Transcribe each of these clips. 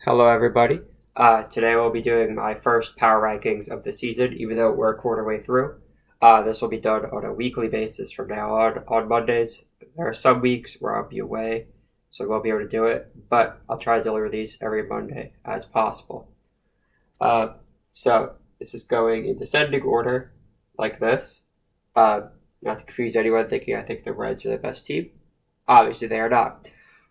Hello, everybody. Today we'll be doing my first power rankings of the season, even though we're a quarter way through. This will be done on a weekly basis from now on Mondays. There are some weeks where I'll be away, so I won't be able to do it, but I'll try to deliver these every Monday as possible. Uh, so this is going in descending order, like this. Uh, Not to confuse anyone thinking I think the Reds are the best team. Obviously, they are not.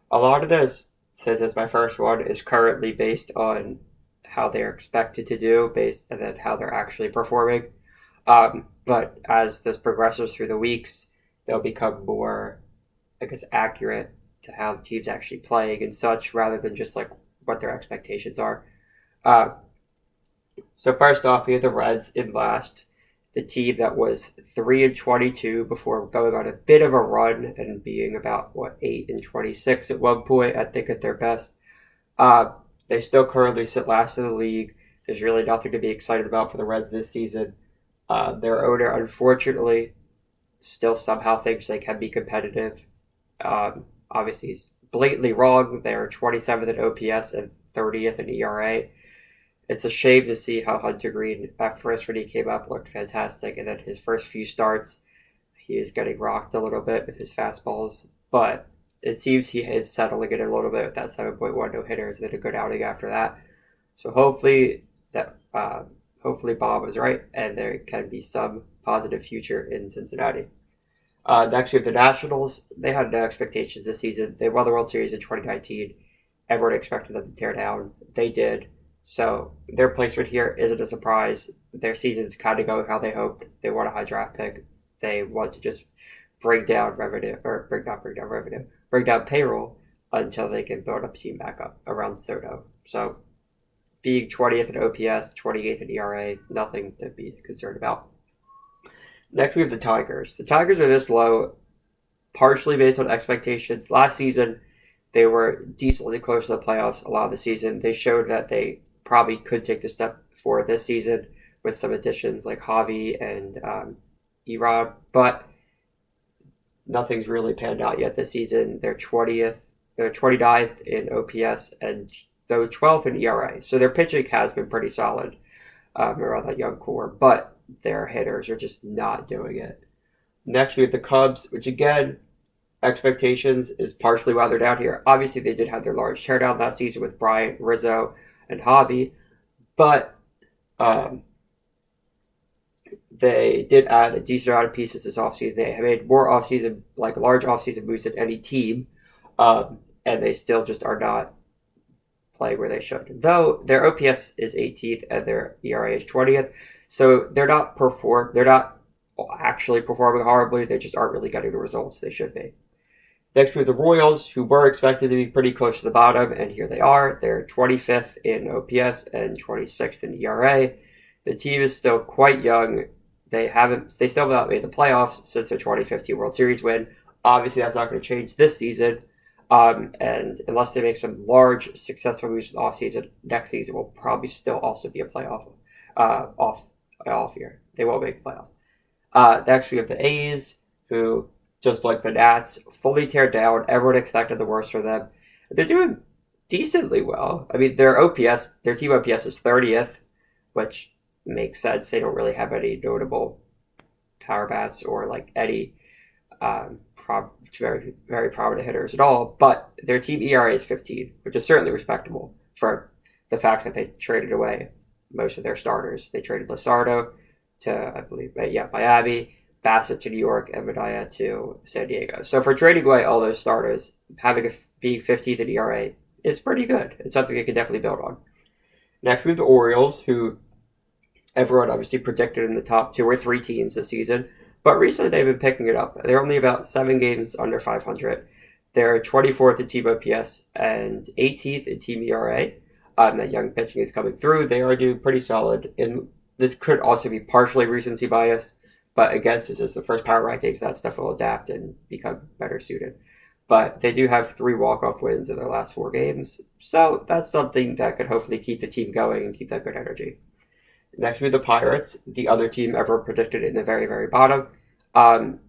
A lot of this, since it's my first one, is currently based on how they're expected to do, based and then how they're actually performing. But as this progresses through the weeks, they'll become more, I guess, accurate to how the team's actually playing and such, rather than just like what their expectations are. Uh, so first off, we have the Reds in last, the team that was 3-22 before going on a bit of a run and being about 8-26 at one point, I think at their best. Uh, they still currently sit last in the league. There's really nothing to be excited about for the Reds this season. Their owner, unfortunately, still somehow thinks they can be competitive. Obviously, he's blatantly wrong. They're 27th in OPS and 30th in ERA. It's a shame to see how Hunter Green, at first when he came up, looked fantastic, and then his first few starts, he is getting rocked a little bit with his fastballs. But it seems he is settling it a little bit with that 7.1 no hitters, and then a good outing after that. So hopefully Bob was right, and there can be some positive future in Cincinnati. Next, we have the Nationals. They had no expectations this season. They won the World Series in 2019. Everyone expected them to tear down. They did. So their placement here isn't a surprise. Their season's kind of going how they hoped. They want a high draft pick. They want to just bring down revenue, or bring down payroll until they can build a team back up around Soto. So being 20th in OPS, 28th in ERA, nothing to be concerned about. Next, we have the Tigers. The Tigers are this low, partially based on expectations. Last season, they were decently close to the playoffs a lot of the season. They showed that they probably could take the step forward this season with some additions like Javi and Erod, but nothing's really panned out yet this season. They're 29th in OPS and though 12th in ERA. So their pitching has been pretty solid around that young core, but their hitters are just not doing it. Next, we have the Cubs, which again, expectations is partially why they're down here. Obviously, they did have their large teardown last season with Bryant, Rizzo, and Javi, but they did add a decent amount of pieces this offseason. They have made more offseason, like large offseason moves than any team, and they still just are not playing where they should. Though their OPS is 18th and their ERA is 20th, so they're not actually performing horribly. They just aren't really getting the results they should be. Next, we have the Royals, who were expected to be pretty close to the bottom, and here they are. They're 25th in OPS and 26th in ERA. The team is still quite young. They still have not made the playoffs since their 2015 World Series win. Obviously, that's not going to change this season. And unless they make some large successful moves in the offseason, next season will probably still also be a playoff off year. They won't make the playoffs. Next, we have the A's, who, just like the Nats, fully tear down. Everyone expected the worst for them. They're doing decently well. I mean, their team OPS is 30th, which makes sense. They don't really have any notable power bats or like any very, very prominent hitters at all. But their team ERA is 15, which is certainly respectable for the fact that they traded away most of their starters. They traded Luzardo to, I believe, Miami, Bassett to New York, and Medina to San Diego. So for trading away all those starters, being 15th in ERA is pretty good. It's something they can definitely build on. Next, we have the Orioles, who everyone obviously predicted in the top 2 or 3 teams this season, but recently they've been picking it up. They're only about 7 games under 500. They're 24th in team OPS and 18th in team ERA. That young pitching is coming through. They are doing pretty solid. And this could also be partially recency bias, but again, this is the first power rankings. That stuff will adapt and become better suited. But they do have 3 walk-off wins in their last 4 games, so that's something that could hopefully keep the team going and keep that good energy. Next, we have the Pirates, the other team ever predicted in the very, very bottom.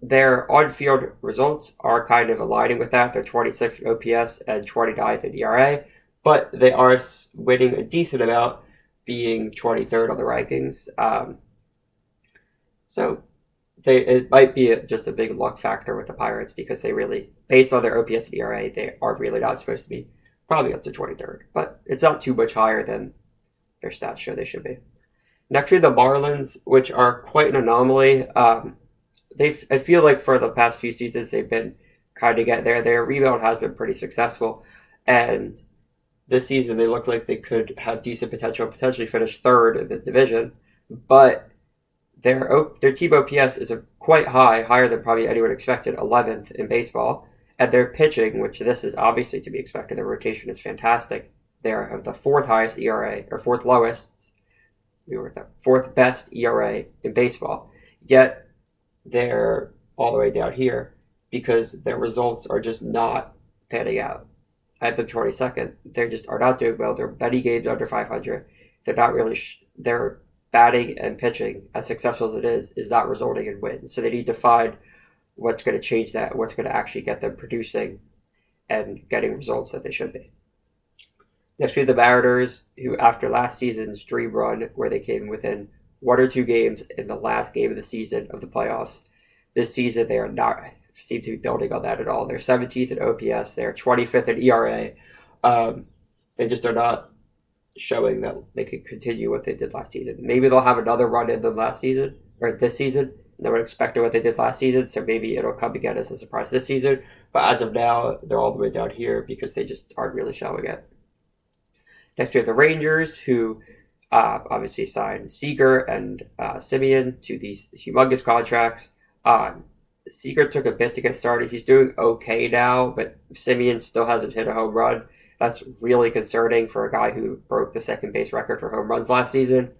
Their on-field results are kind of aligning with that. They're 26th in OPS and 29th in ERA, but they are winning a decent amount, being 23rd on the rankings. So it might be just a big luck factor with the Pirates because they really, based on their OPS and ERA, they are really not supposed to be probably up to 23rd, but it's not too much higher than their stats show they should be. Next are the Marlins, which are quite an anomaly. I feel like for the past few seasons they've been kind of getting there. Their rebuild has been pretty successful, and this season they look like they could have decent potential, potentially finish third in the division, but their team OPS is quite high, higher than probably anyone expected, 11th in baseball. And their pitching, which this is obviously to be expected, their rotation is fantastic. They have the fourth highest ERA, or fourth lowest, we were the fourth best ERA in baseball. Yet they're all the way down here because their results are just not panning out. I have them 22nd. They just are not doing well. They're many games under 500. They're not really. Their batting and pitching, as successful as it is not resulting in wins. So they need to find what's going to change that, what's going to actually get them producing and getting results that they should be. Next, we have the Mariners, who after last season's dream run, where they came within one or two games in the last game of the season of the playoffs, this season they are not seem to be building on that at all. They're 17th in OPS, they're 25th in ERA. They just are not showing that they could continue what they did last season. Maybe they'll have another run in them last season, or this season. No one expected what they did last season, so maybe it'll come again as a surprise this season. But as of now, they're all the way down here because they just aren't really showing it. Next, we have the Rangers, who obviously signed Seager and Simeon to these humongous contracts. Seager took a bit to get started. He's doing okay now, but Simeon still hasn't hit a home run. That's really concerning for a guy who broke the second base record for home runs last season.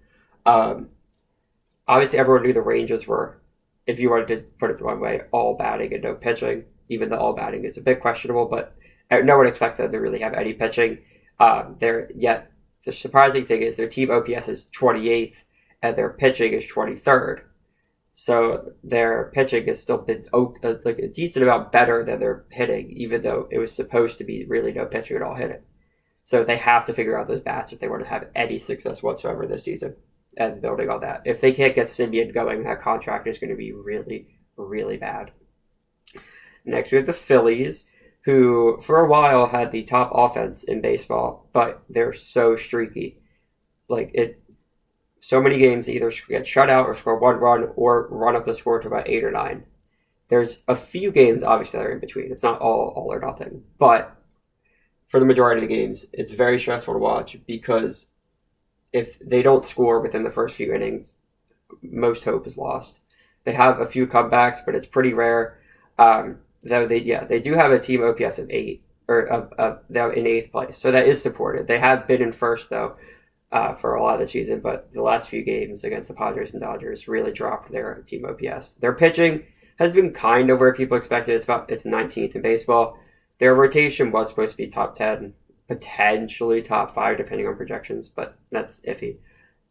Obviously, everyone knew the Rangers were, if you wanted to put it the one way, all batting and no pitching. Even though all batting is a bit questionable, but no one expected them to really have any pitching. Yet the surprising thing is their team OPS is 28th and their pitching is 23rd. So their pitching has still been like a decent amount better than their hitting, even though it was supposed to be really no pitching at all hitting. So they have to figure out those bats if they want to have any success whatsoever this season and building on that. If they can't get Simeon going, that contract is going to be really, really bad. Next, we have the Phillies, who for a while had the top offense in baseball, but they're so streaky. So many games either get shut out or score one run or run up the score to about 8 or 9. There's a few games, obviously, that are in between. It's not all or nothing. But for the majority of the games, it's very stressful to watch because if they don't score within the first few innings, most hope is lost. They have a few comebacks, but it's pretty rare. Though they do have a team OPS of 8, or they're in 8th place. So that is supported. They have been in first, though. For a lot of the season, but the last few games against the Padres and Dodgers really dropped their team OPS. Their pitching has been kind of where people expected. It's 19th in baseball. Their rotation was supposed to be top 10, potentially top 5, depending on projections, but that's iffy.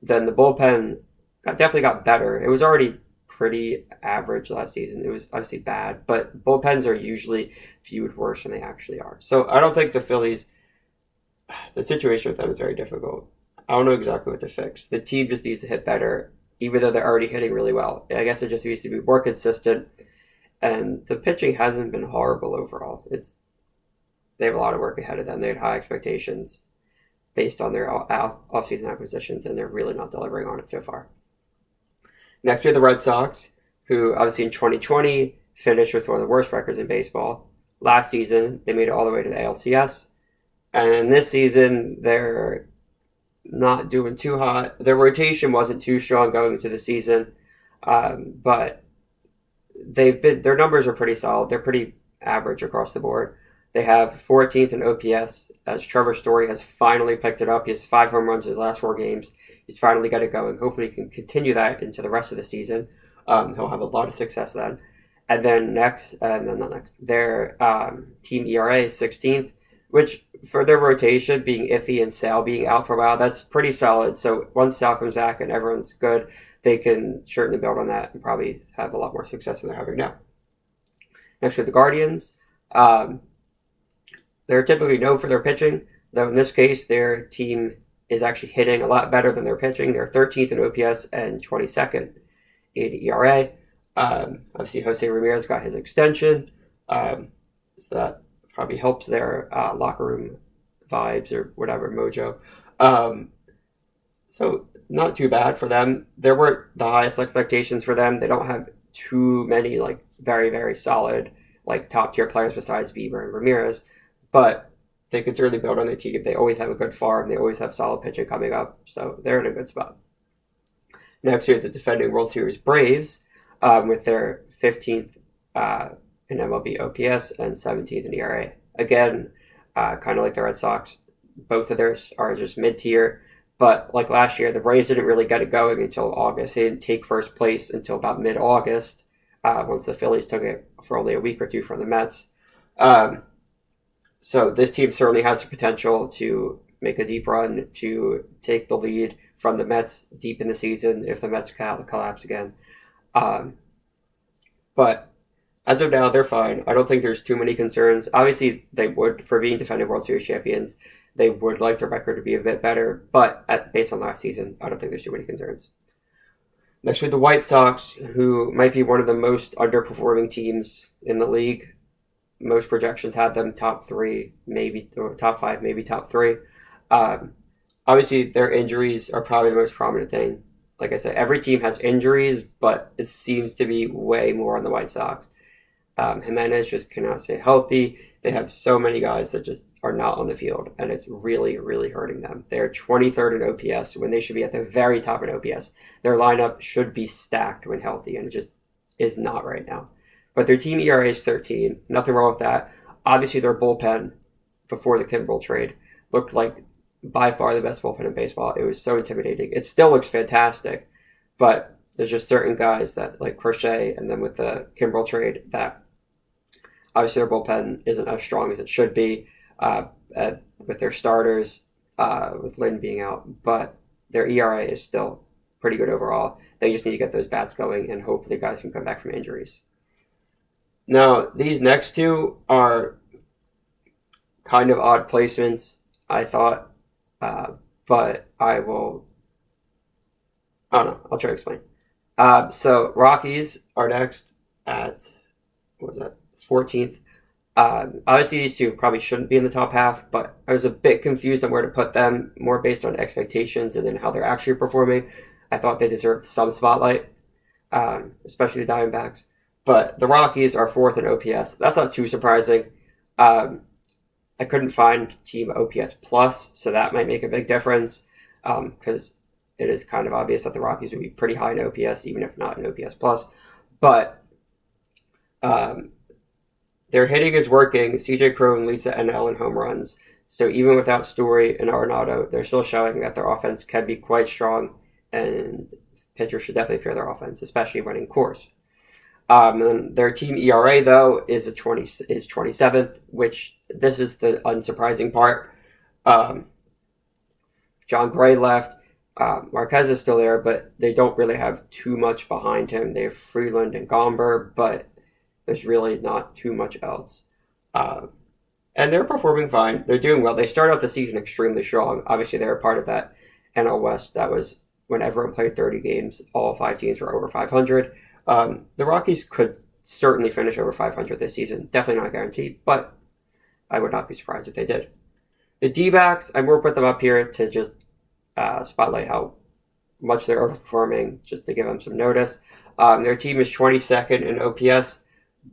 Then the bullpen definitely got better. It was already pretty average last season. It was obviously bad, but bullpens are usually viewed worse than they actually are. So I don't think the Phillies, the situation with them is very difficult. I don't know exactly what to fix. The team just needs to hit better, even though they're already hitting really well. I guess it just needs to be more consistent. And the pitching hasn't been horrible overall. They have a lot of work ahead of them. They had high expectations based on their offseason acquisitions, and they're really not delivering on it so far. Next, we have the Red Sox, who obviously in 2020 finished with one of the worst records in baseball. Last season, they made it all the way to the ALCS. And this season, they're not doing too hot. Their rotation wasn't too strong going into the season, but their numbers are pretty solid. They're pretty average across the board. They have 14th in OPS, as Trevor Story has finally picked it up. He has 5 home runs in his last 4 games. He's finally got it going. Hopefully he can continue that into the rest of the season. He'll have a lot of success then. And then their team ERA is 16th, which for their rotation being iffy and Sale being out for a while, that's pretty solid. So once Sale comes back and everyone's good, they can certainly build on that and probably have a lot more success than they're having now. Next, with the Guardians, they're typically known for their pitching. though in this case, their team is actually hitting a lot better than they're pitching. They're 13th in OPS and 22nd in ERA. Obviously, Jose Ramirez got his extension, so that probably helps their locker room vibes or whatever mojo. So not too bad for them. There weren't the highest expectations for them. They don't have too many like very very solid like top tier players besides Bieber and Ramirez, but they could certainly build on their team. They always have a good farm. They always have solid pitching coming up, so they're in a good spot. Next year, the defending World Series Braves, with their 15th in MLB OPS and 17th in ERA. Again, kind of like the Red Sox, both of theirs are just mid-tier. But like last year, the Braves didn't really get it going until August. They didn't take first place until about mid-August, once the Phillies took it for only a week or two from the Mets. So this team certainly has the potential to make a deep run, to take the lead from the Mets deep in the season if the Mets collapse again. But as of now, they're fine. I don't think there's too many concerns. Obviously, they would, for being defending World Series champions, they would like their record to be a bit better. But based on last season, I don't think there's too many concerns. Next, we have the White Sox, who might be one of the most underperforming teams in the league. Most projections had them top 3, maybe top 5, maybe top 3. Obviously, their injuries are probably the most prominent thing. Like I said, every team has injuries, but it seems to be way more on the White Sox. Jimenez just cannot stay healthy. They have so many guys that just are not on the field, and it's really, really hurting them. They're 23rd in OPS when they should be at the very top in OPS. Their lineup should be stacked when healthy, and it just is not right now. But their team ERA is 13. Nothing wrong with that. Obviously, their bullpen before the Kimbrel trade looked like by far the best bullpen in baseball. It was so intimidating. It still looks fantastic, but there's just certain guys that like Crochet, and then with the Kimbrel trade, that obviously their bullpen isn't as strong as it should be with their starters, with Lynn being out, but their ERA is still pretty good overall. They just need to get those bats going, and hopefully guys can come back from injuries. Now, these next two are kind of odd placements, I thought, but I don't know, I'll try to explain. So Rockies are next at, 14th. Obviously, these two probably shouldn't be in the top half, but I was a bit confused on where to put them, more based on expectations and then how they're actually performing. I thought they deserved some spotlight, especially the Diamondbacks. But the Rockies are 4th in OPS. That's not too surprising. I couldn't find team OPS plus, so that might make a big difference, because it is kind of obvious that the Rockies would be pretty high in OPS, even if not in OPS plus. But their hitting is working. CJ Cron leads the NL in home runs. So even without Story and Arenado, they're still showing that their offense can be quite strong, and pitchers should definitely fear their offense, especially when in course. And their team ERA, though, is 27th, which this is the unsurprising part. John Gray left. Marquez is still there, but they don't really have too much behind him. They have Freeland and Gomber, but there's really not too much else. And they're performing fine. They're doing well. They started out the season extremely strong. Obviously, they were part of that NL West. That was when everyone played 30 games. All 5 teams were over 500. The Rockies could certainly finish over 500 this season. Definitely not guaranteed, but I would not be surprised if they did. The D-backs, I more put them up here to just spotlight how much they're overperforming, just to give them some notice. Their team is 22nd in OPS,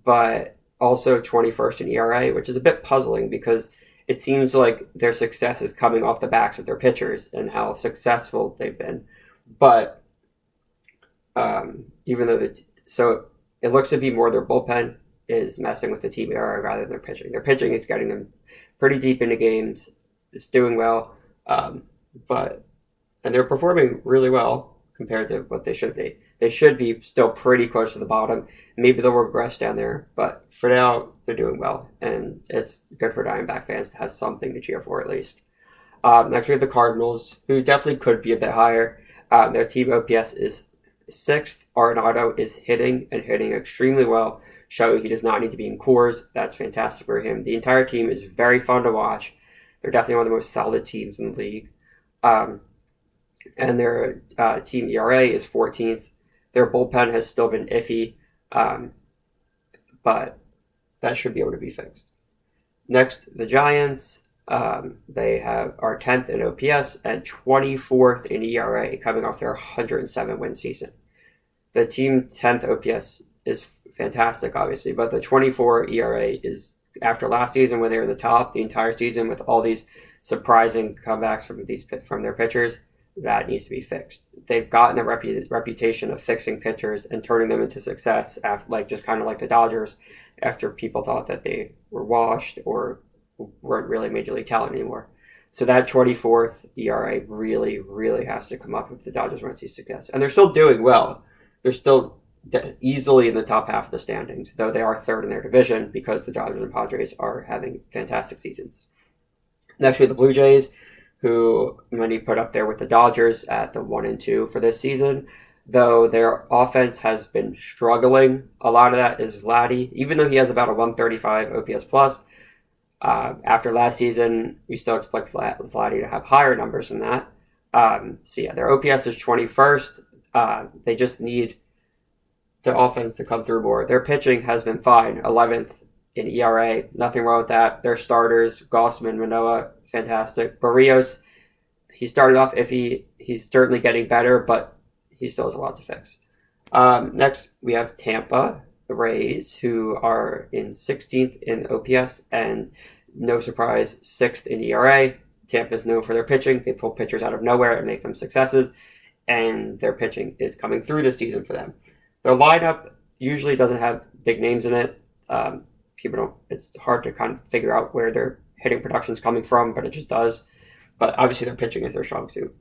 but also 21st in ERA, which is a bit puzzling because it seems like their success is coming off the backs of their pitchers and how successful they've been. But even though so it looks to be more their bullpen is messing with the team ERA rather than their pitching. Their pitching is getting them pretty deep into games. It's doing well, and they're performing really well compared to what they should be. They should be still pretty close to the bottom. Maybe they'll regress down there, but for now, they're doing well, and it's good for Diamondback fans to have something to cheer for at least. Next, we have the Cardinals, who definitely could be a bit higher. Their team OPS is 6th. Arenado is hitting extremely well, showing he does not need to be in cores. That's fantastic for him. The entire team is very fun to watch. They're definitely one of the most solid teams in the league. Um, and their team ERA is 14th. Their bullpen has still been iffy, but that should be able to be fixed. Next, the Giants. They are 10th in OPS and 24th in ERA, coming off their 107 win season. The team 10th OPS is fantastic, obviously, but the 24 ERA is after last season when they were in the top the entire season with all these surprising comebacks from their pitchers. That needs to be fixed. They've gotten a reputation of fixing pitchers and turning them into success, after, just kind of like the Dodgers, after people thought that they were washed or weren't really major league talent anymore. So that 24th ERA really, really has to come up if the Dodgers want to see success. And they're still doing well. They're still easily in the top half of the standings, though they are third in their division because the Dodgers and Padres are having fantastic seasons. Next, we have the Blue Jays, who many put up there with the Dodgers at the 1 and 2 for this season, though their offense has been struggling. A lot of that is Vladdy, even though he has about a 135 OPS plus. After last season, we still expect Vladdy to have higher numbers than that. Their OPS is 21st. They just need the offense to come through more. Their pitching has been fine, 11th in ERA, nothing wrong with that. Their starters, Gossman, Manoah, fantastic. Barrios, he started off iffy. He's certainly getting better, but he still has a lot to fix. Next, we have Tampa, the Rays, who are in 16th in OPS and, no surprise, 6th in ERA. Tampa is known for their pitching. They pull pitchers out of nowhere and make them successes, and their pitching is coming through this season for them. Their lineup usually doesn't have big names in it. It's hard to kind of figure out where their hitting production is coming from, but it just does. But obviously their pitching is their strong suit.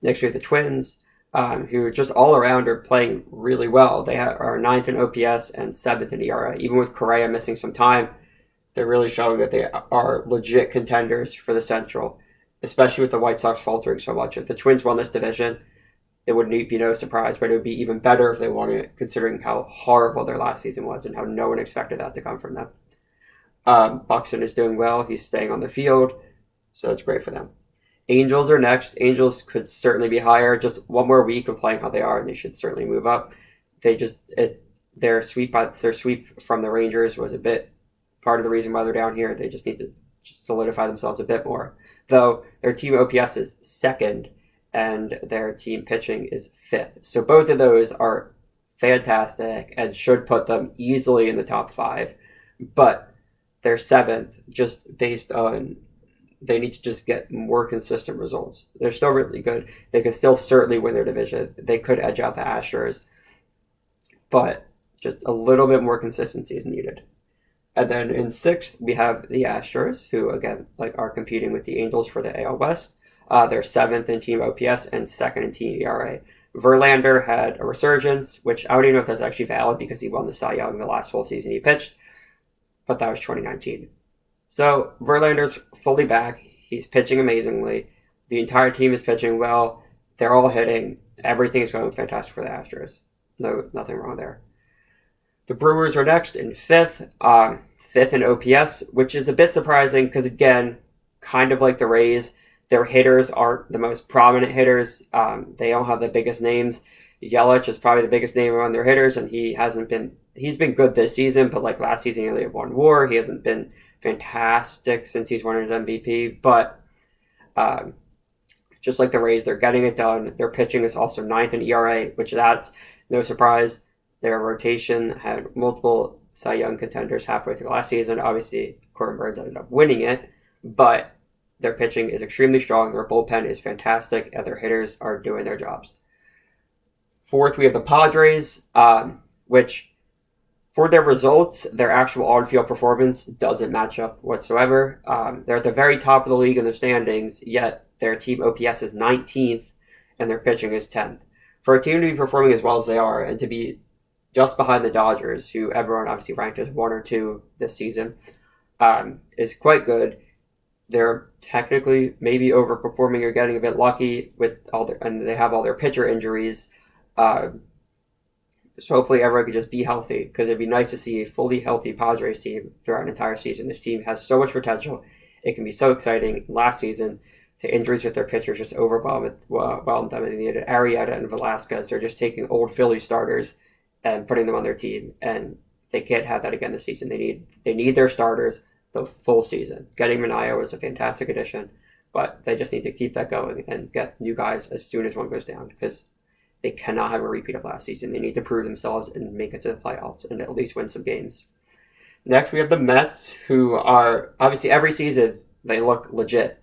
Next we have the Twins, who just all around are playing really well. They are 9th in OPS and 7th in ERA. Even with Correa missing some time, they're really showing that they are legit contenders for the Central, especially with the White Sox faltering so much. If the Twins won this division, it would be no surprise, but it would be even better if they won it, considering how horrible their last season was and how no one expected that to come from them. Buxton is doing well. He's staying on the field, so it's great for them. Angels are next. Angels could certainly be higher. Just one more week of playing how they are, and they should certainly move up. Their sweep from the Rangers was a bit part of the reason why they're down here. They just need to solidify themselves a bit more. Though their team OPS is 2nd, and their team pitching is 5th. So both of those are fantastic and should put them easily in the top 5. But they're 7th just based on they need to just get more consistent results. They're still really good. They can still certainly win their division. They could edge out the Astros. But just a little bit more consistency is needed. And then in 6th, we have the Astros, who, again, are competing with the Angels for the AL West. They're 7th in team OPS and 2nd in team ERA. Verlander had a resurgence, which I don't even know if that's actually valid because he won the Cy Young the last full season he pitched, but that was 2019. So Verlander's fully back. He's pitching amazingly. The entire team is pitching well. They're all hitting. Everything's going fantastic for the Astros. Nothing wrong there. The Brewers are next in 5th. 5th in OPS, which is a bit surprising because, again, kind of like the Rays, their hitters aren't the most prominent hitters. They don't have the biggest names. Yelich is probably the biggest name among their hitters, and he's been good this season, but like last season he only had one WAR. He hasn't been fantastic since he's won his MVP, but just like the Rays, they're getting it done. Their pitching is also 9th in ERA, which that's no surprise. Their rotation had multiple Cy Young contenders halfway through last season. Obviously, Corbin Burns ended up winning it, but their pitching is extremely strong. Their bullpen is fantastic, and their hitters are doing their jobs. 4th, we have the Padres, which for their results, their actual on-field performance doesn't match up whatsoever. They're at the very top of the league in the standings, yet their team OPS is 19th, and their pitching is 10th. For a team to be performing as well as they are, and to be just behind the Dodgers, who everyone obviously ranked as 1 or 2 this season, is quite good. They're technically maybe overperforming or getting a bit lucky and they have all their pitcher injuries. So hopefully everyone could just be healthy, because it'd be nice to see a fully healthy Padres team throughout an entire season. This team has so much potential, it can be so exciting. Last season, the injuries with their pitchers just overwhelmed them. And they needed Arrieta and Velasquez. They're just taking old Philly starters and putting them on their team, and they can't have that again this season. They need their starters the full season. Getting Manaea was a fantastic addition, but they just need to keep that going and get new guys as soon as one goes down, because they cannot have a repeat of last season. They need to prove themselves and make it to the playoffs and at least win some games. Next, we have the Mets, who are obviously every season they look legit,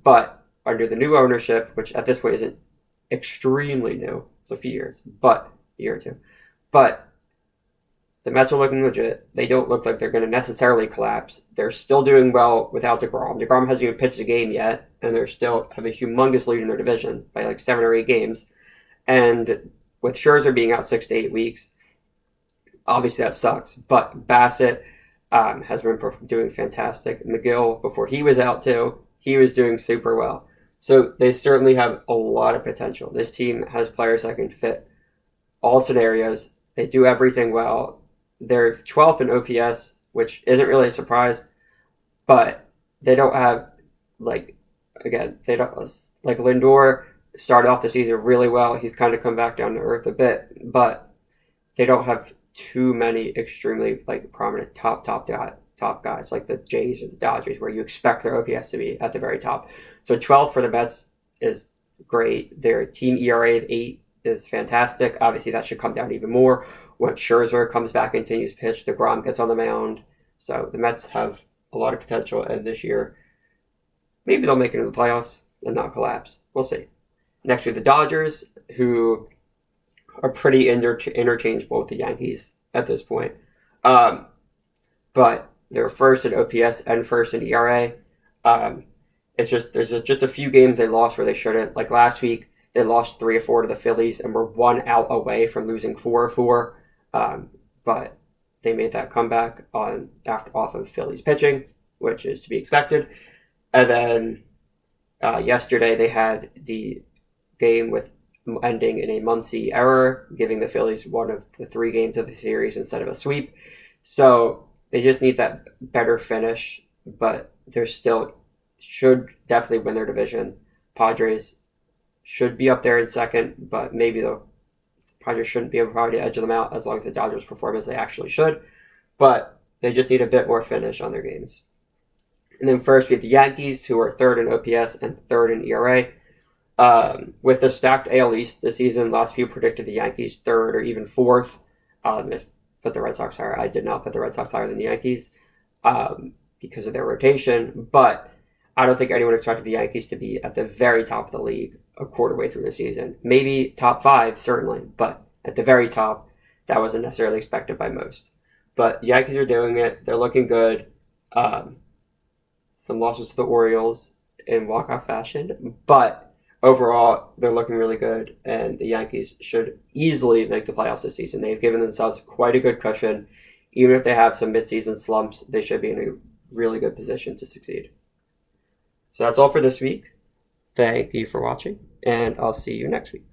but under the new ownership, which at this point isn't extremely new, it's a few years, but a year or two. But the Mets are looking legit. They don't look like they're going to necessarily collapse. They're still doing well without DeGrom. DeGrom hasn't even pitched a game yet, and they still have a humongous lead in their division by like 7 or 8 games. And with Scherzer being out 6 to 8 weeks, obviously that sucks. But Bassett has been doing fantastic. McGill, before he was out too, he was doing super well. So they certainly have a lot of potential. This team has players that can fit all scenarios. They do everything well. They're 12th in OPS, which isn't really a surprise, but they don't have, they don't, like Lindor started off the season really well. He's kind of come back down to earth a bit, but they don't have too many extremely prominent top guys like the Jays and the Dodgers, where you expect their OPS to be at the very top. So 12 for the Mets is great. Their team ERA of 8 is fantastic. Obviously, that should come down even more when Scherzer comes back and continues to pitch. DeGrom gets on the mound. So the Mets have a lot of potential, and this year, maybe they'll make it into the playoffs and not collapse. We'll see. Next, we have the Dodgers, who are pretty interchangeable with the Yankees at this point. But they're first in OPS and first in ERA. It's just there's just a few games they lost where they shouldn't. Like last week, they lost 3 or 4 to the Phillies and were 1 out away from losing 4 or 4. But they made that comeback off of Phillies pitching, which is to be expected. And then yesterday they had the game with ending in a Muncy error, giving the Phillies one of the 3 games of the series instead of a sweep. So they just need that better finish, but they still should definitely win their division. Padres should be up there in second, but maybe the Padres shouldn't be able to probably edge them out as long as the Dodgers perform as they actually should. But they just need a bit more finish on their games. And then first we have the Yankees, who are 3rd in OPS and 3rd in ERA. With the stacked AL East this season, lots of people predicted the Yankees 3rd or even 4th. If put the Red Sox higher. I did not put the Red Sox higher than the Yankees because of their rotation. But I don't think anyone expected the Yankees to be at the very top of the league a quarter way through the season. Maybe top 5, certainly, but at the very top, that wasn't necessarily expected by most. But the Yankees are doing it. They're looking good. Some losses to the Orioles in walk-off fashion, but overall, they're looking really good, and the Yankees should easily make the playoffs this season. They've given themselves quite a good cushion. Even if they have some midseason slumps, they should be in a really good position to succeed. So that's all for this week. Thank you for watching, and I'll see you next week.